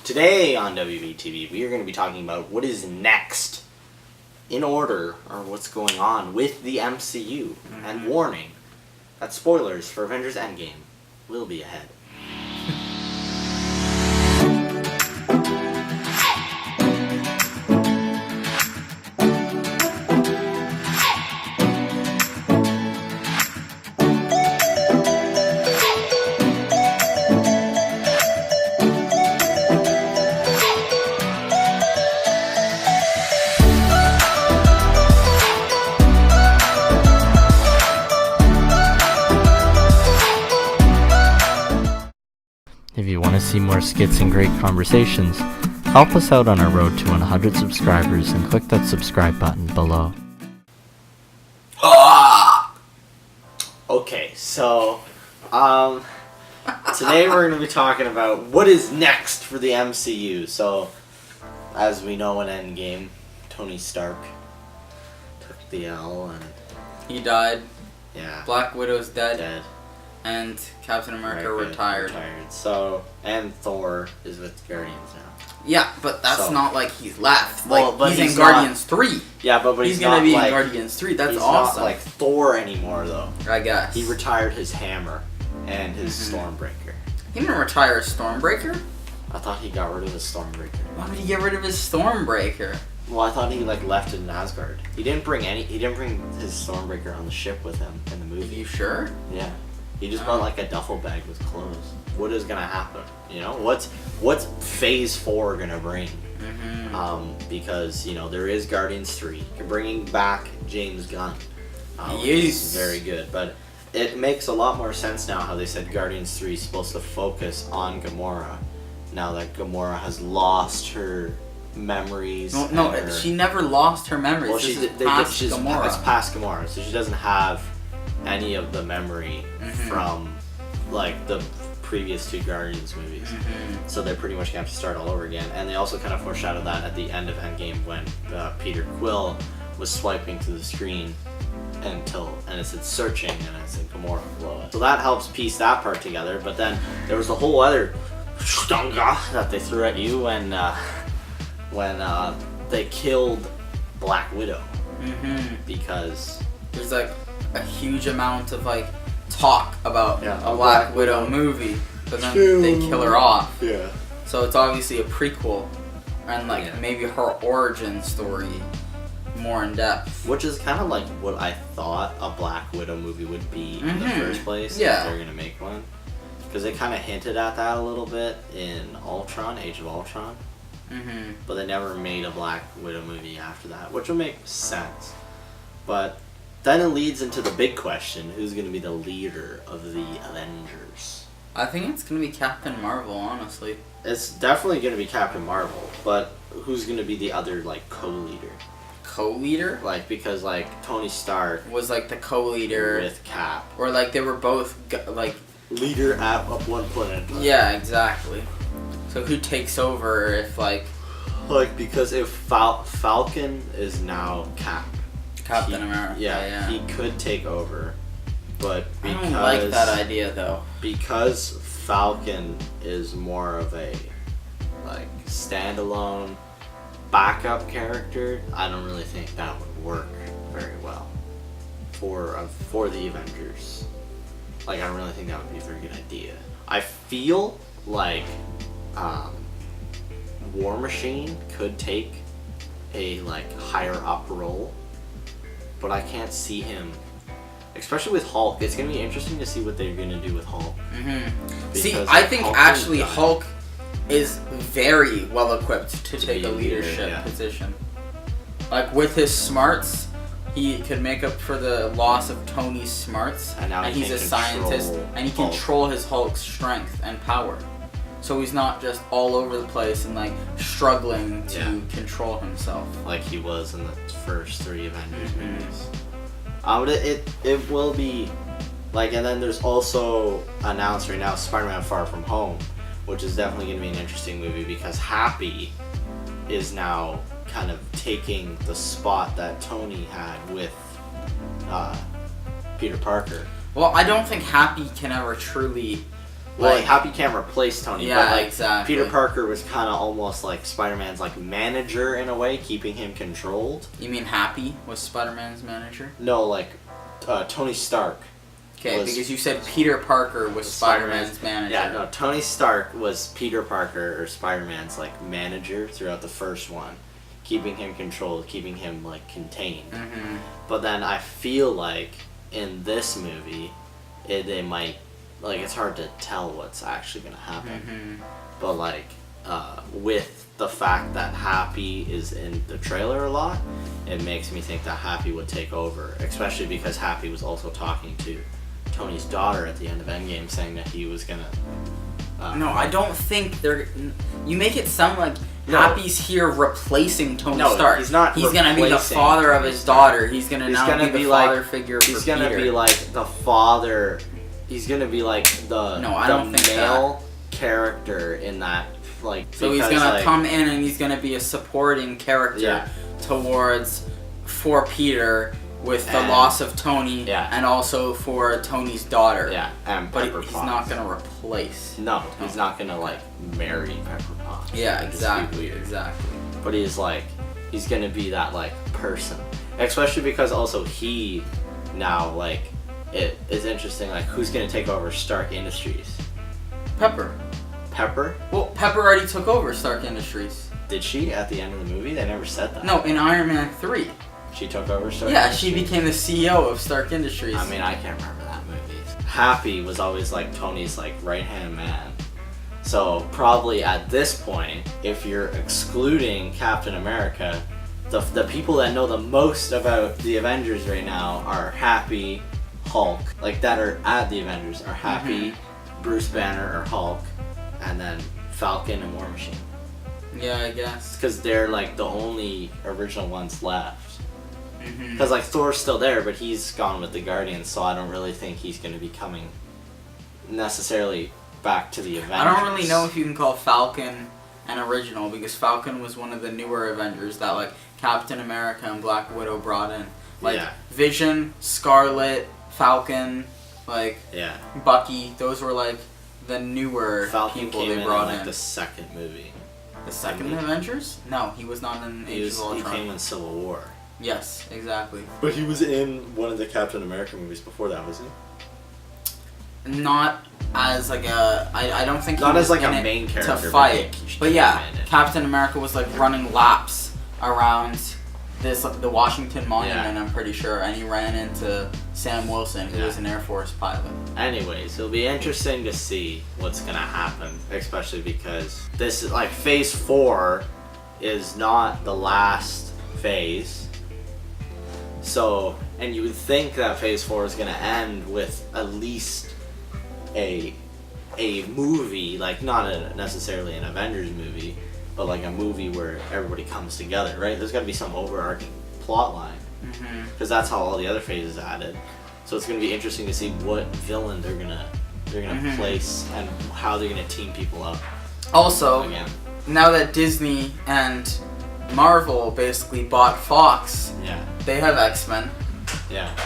Today on WBTV, we are going to be talking about what is next in order, or what's going on with the MCU. And warning, that spoilers for Avengers Endgame will be ahead. If you want to see more skits and great conversations, help us out on our road to 100 subscribers and click that subscribe button below. Okay, so, today we're going to be talking about what is next for the MCU. So, as we know in Endgame, Tony Stark took the L and... He died. Yeah. Black Widow's dead. And Captain America retired. So, and Thor is with Guardians now. Yeah, but that's not like he's left. Well, like, but he's in he's Guardians 3. Yeah, but he's not gonna be like, in Guardians 3. That's he's awesome. Not like Thor anymore, though. I guess. He retired his hammer and his Stormbreaker. He didn't retire his Stormbreaker? I thought he got rid of his Stormbreaker. Why would he get rid of his Stormbreaker? Well, I thought he left it in Asgard. He didn't bring his Stormbreaker on the ship with him in the movie. Are you sure? Yeah. He just brought like a duffel bag with clothes. What is gonna happen? You know, what's Phase 4 gonna bring? Because you know there is Guardians 3. You're bringing back James Gunn. He's very good, but it makes a lot more sense now how they said Guardians 3 is supposed to focus on Gamora. Now that Gamora has lost her memories. No, she never lost her memories. Well, she's past Gamora. It's past Gamora, so she doesn't have any of the memory from like the previous two Guardians movies. So they're pretty much gonna have to start all over again. And they also kind of foreshadowed that at the end of Endgame when Peter Quill was swiping through the screen and it said searching and it said Gamora below it. So that helps piece that part together. But then there was a whole other that they threw at you when they killed Black Widow because there's like a huge amount of like talk about a Black Widow movie, but then they kill her off. Yeah. So it's obviously a prequel, and like maybe her origin story more in depth. Which is kind of like what I thought a Black Widow movie would be in the first place. Yeah. If they're gonna make one, because they kind of hinted at that a little bit in Ultron, Age of Ultron. But they never made a Black Widow movie after that, which would make sense. But then it leads into the big question, who's going to be the leader of the Avengers? I think it's going to be Captain Marvel, honestly. It's definitely going to be Captain Marvel, but who's going to be the other, like, co-leader? Co-leader? Like, because, like, Tony Stark was, like, the co-leader. With Cap. Or, like, they were both, like... Leader at one point in time. Yeah, exactly. So who takes over if, like... Like, because if Falcon is now Captain America. Yeah, he could take over, but because... I don't like that idea, though. Because Falcon is more of a, like, standalone backup character, I don't really think that would work very well for the Avengers. Like, I don't really think that would be a very good idea. I feel like War Machine could take a, like, higher up role, but I can't see him, especially with Hulk. It's going to be interesting to see what they're going to do with Hulk. See, I think Hulk is very well equipped to take a leadership position. Like, with his smarts, he could make up for the loss of Tony's smarts, and he's a scientist, and he can control his Hulk's strength and power. So he's not just all over the place and like struggling to control himself. Like he was in the first 3 Avengers movies. But it will be like, and then there's also announced right now Spider-Man Far From Home, which is definitely going to be an interesting movie because Happy is now kind of taking the spot that Tony had with Peter Parker. Well, I don't think Happy can ever truly Well, Happy can't replace Tony. Yeah, but, like, exactly. Peter Parker was kind of almost like Spider-Man's like manager in a way, keeping him controlled. You mean Happy was Spider-Man's manager? No, like Tony Stark. Okay, because you said Peter Parker was Spider-Man's manager. Yeah, no, Tony Stark was Peter Parker or Spider-Man's like manager throughout the first one, keeping him controlled, keeping him like contained. Mm-hmm. But then I feel like in this movie, they might, like, it's hard to tell what's actually gonna happen. Mm-hmm. But like with the fact that Happy is in the trailer a lot, it makes me think that Happy would take over, especially because Happy was also talking to Tony's daughter at the end of Endgame, saying that he was gonna. No, I don't think they're. You make it sound like Happy's here replacing Tony Stark. He's not. He's gonna be the father of his daughter. He's gonna be the father figure for Peter. He's gonna be like the father. He's gonna be like the I don't think male character in that. Like, so he's gonna come in and he's gonna be a supporting character for Peter. With the loss of Tony, and also for Tony's daughter. Yeah, and but Pepper he's Potts. not gonna replace. No, he's not gonna like marry Pepper Potts. Yeah, exactly, exactly. But he's gonna be that like person, especially because also he now like it is interesting like who's gonna take over Stark Industries. Pepper. Pepper? Well, Pepper already took over Stark Industries. Did she at the end of the movie? They never said that. No, in Iron Man 3. She took over Stark Industries? She became the CEO of Stark Industries. I mean, I can't remember that movie. Happy was always like Tony's like right-hand man. So probably at this point, if you're excluding Captain America, the people that know the most about the Avengers right now are Happy, Hulk, like that are at the Avengers are Happy, Bruce Banner or Hulk, and then Falcon and War Machine. Yeah, I guess. Because they're like the only original ones left. Because like Thor's still there, but he's gone with the Guardians, so I don't really think he's going to be coming necessarily back to the Avengers. I don't really know if you can call Falcon an original, because Falcon was one of the newer Avengers that like Captain America and Black Widow brought in. Like Vision, Scarlet, Falcon, like Bucky, those were like the newer people they brought in. Like the second movie. The second Avengers? No, he was not in Age of Ultron. He came in Civil War. Yes, exactly. But he was in one of the Captain America movies before that, wasn't he? Not as like a... I don't think he not was as like in a main character to fight. But yeah, Captain America was like running laps around the Washington Monument, I'm pretty sure, and he ran into Sam Wilson, who was an Air Force pilot. Anyways, it'll be interesting to see what's gonna happen, especially because this is like Phase 4 is not the last phase. So, and you would think that Phase 4 is going to end with at least a movie, like not necessarily an Avengers movie, but like a movie where everybody comes together, right? There's got to be some overarching plot line, because that's how all the other phases added. So it's going to be interesting to see what villain they're gonna place and how they're gonna team people up. Also, now that Disney and Marvel basically bought Fox, they have X-Men,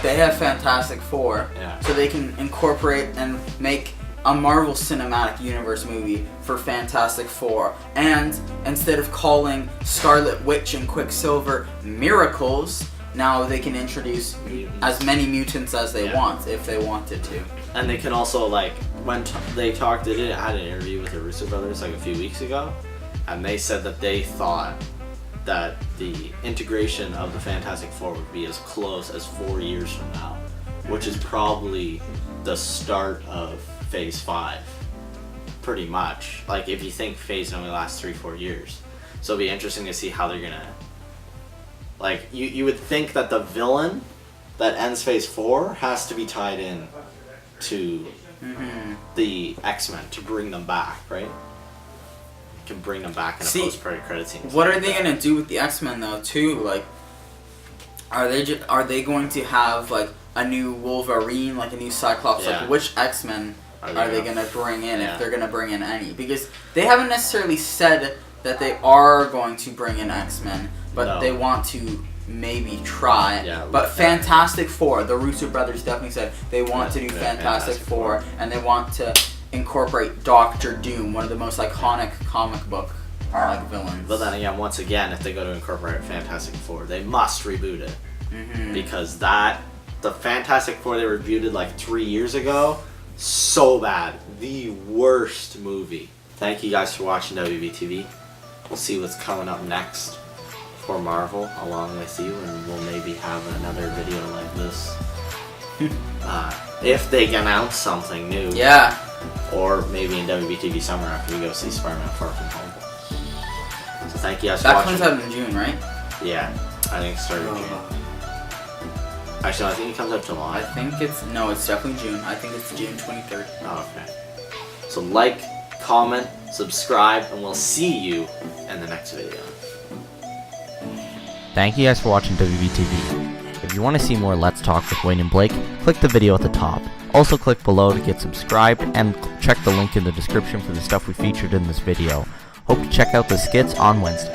they have Fantastic Four, so they can incorporate and make a Marvel Cinematic Universe movie for Fantastic Four, and instead of calling Scarlet Witch and Quicksilver miracles, now they can introduce as many mutants as they want, if they wanted to. And they can also, like, when they had an interview with the Russo brothers like a few weeks ago, and they said that they thought that the integration of the Fantastic Four would be as close as 4 years from now, which is probably the start of Phase 5, pretty much. Like, if you think Phase only lasts 3-4 years. So it'll be interesting to see how they're gonna... Like, you would think that the villain that ends Phase 4 has to be tied in to the X-Men to bring them back, right? Can bring them back in a post-credit scene. What are they gonna do with the X-Men though, too? Like, are they going to have like a new Wolverine, like a new Cyclops? Like, which X-Men are they gonna bring in, if they're gonna bring in any? Because they haven't necessarily said that they are going to bring in X-Men, but they want to maybe try. But Fantastic Four, the Russo brothers definitely said they want to do Fantastic Four, and they want to incorporate Doctor Doom, one of the most iconic comic book villains. But then again, once again, if they go to incorporate Fantastic Four, they must reboot it. Because the Fantastic Four they rebooted like 3 years ago, so bad. The worst movie. Thank you guys for watching WBTV. We'll see what's coming up next for Marvel along with you, and we'll maybe have another video like this. If they announce something new. Yeah. Or maybe in WBTV summer after we go see Spider-Man Far From Home. So thank you guys for watching. That comes out in June, right? Yeah, I think it started in June. Actually, I think it comes out July. I think it's definitely June. I think it's June 23rd. Oh, okay. So like, comment, subscribe, and we'll see you in the next video. Thank you guys for watching WBTV. If you want to see more Let's Talk with Wayne and Blake, click the video at the top. Also click below to get subscribed, and check the link in the description for the stuff we featured in this video. Hope to check out the skits on Wednesday.